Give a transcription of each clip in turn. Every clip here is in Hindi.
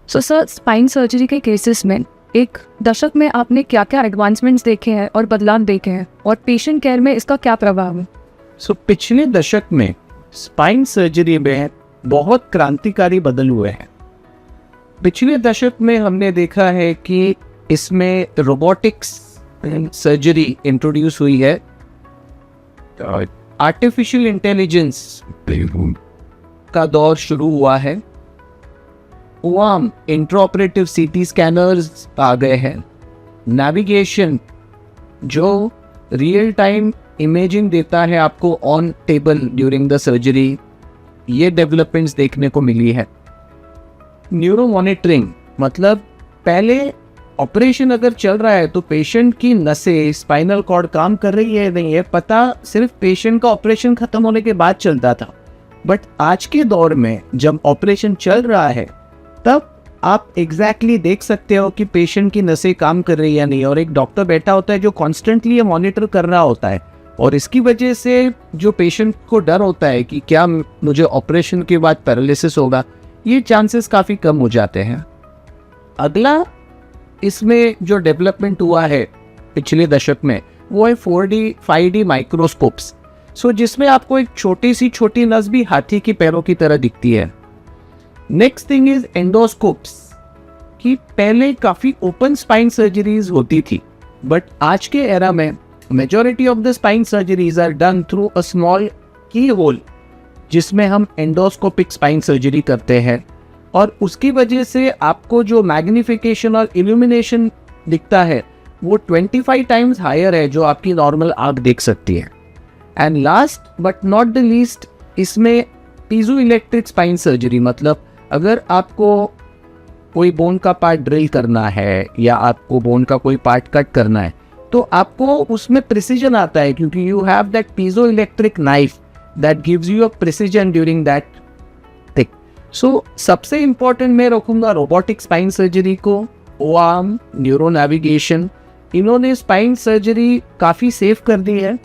सो सर, स्पाइन सर्जरी के केसेस में एक दशक में आपने क्या क्या एडवांसमेंट्स देखे हैं और बदलाव देखे हैं, और पेशेंट केयर में इसका क्या प्रभाव है? पिछले दशक में स्पाइन सर्जरी में बहुत क्रांतिकारी बदल हुए हैं। पिछले दशक में हमने देखा है कि इसमें रोबोटिक्स सर्जरी इंट्रोड्यूस हुई है, आर्टिफिशियल इंटेलिजेंस का दौर शुरू हुआ है, वाम इंट्राऑपरेटिव सीटी स्कैनर्स आ गए हैं, नेविगेशन जो रियल टाइम इमेजिंग देता है आपको on table during the surgery, ये डेवलपमेंट्स देखने को मिली है। न्यूरो मॉनिटरिंग, मतलब पहले ऑपरेशन अगर चल रहा है तो पेशेंट की नसें, स्पाइनल कॉर्ड काम कर रही है नहीं है पता सिर्फ पेशेंट का ऑपरेशन खत्म होने के बाद चलता था। बट आज के दौर में जब ऑपरेशन चल रहा है तब आप एग्जैक्टली देख सकते हो कि पेशेंट की नसें काम कर रही है नहीं, और एक डॉक्टर बैठा होता है जो कॉन्स्टेंटली ये मॉनिटर कर रहा होता है, और इसकी वजह से जो पेशेंट को डर होता है कि क्या मुझे ऑपरेशन के बाद पैरालिसिस होगा, ये चांसेस काफ़ी कम हो जाते हैं। अगला इसमें जो डेवलपमेंट हुआ है पिछले दशक में वो है 4D 5D माइक्रोस्कोप्स, जिसमें आपको एक छोटी नस भी हाथी के पैरों की तरह दिखती है। नेक्स्ट थिंग इज एंडोस्कोप्स, कि पहले काफ़ी ओपन स्पाइन सर्जरीज होती थी, बट आज के एरा में majority of the spine surgeries are done through a small key hole, जिसमें हम एंडोस्कोपिक स्पाइन सर्जरी करते हैं, और उसकी वजह से आपको जो मैग्निफिकेशन और इल्यूमिनेशन दिखता है वो 25 टाइम्स हायर है जो आपकी नॉर्मल आँख देख सकती है। And last but not the least, इसमें पीजो इलेक्ट्रिक स्पाइन सर्जरी, मतलब अगर आपको कोई बोन का पार्ट ड्रिल करना है या आपको बोन का कोई पार्ट कट करना है तो आपको उसमें प्रिसीजन आता है, क्योंकि you have that piezo electric knife that gives you a precision during that thing. सबसे इंपॉर्टेंट मैं रखूंगा रोबोटिक स्पाइन सर्जरी को, ओआर्म, न्यूरो नेविगेशन। इन्होंने स्पाइन सर्जरी काफ़ी सेफ कर दी है,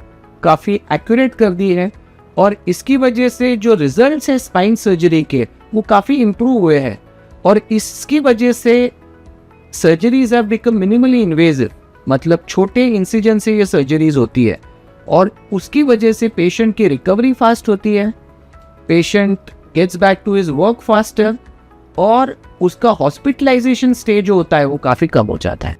काफ़ी एक्यूरेट कर दी है, और इसकी वजह से जो रिजल्ट्स हैं स्पाइन सर्जरी के वो काफ़ी इम्प्रूव हुए हैं, और इसकी वजह से surgeries have become minimally invasive, मतलब छोटे इंसिजन से ये सर्जरीज होती है, और उसकी वजह से पेशेंट की रिकवरी फास्ट होती है, patient gets back to his work faster, और उसका हॉस्पिटलाइजेशन स्टेज जो होता है वो काफ़ी कम हो जाता है।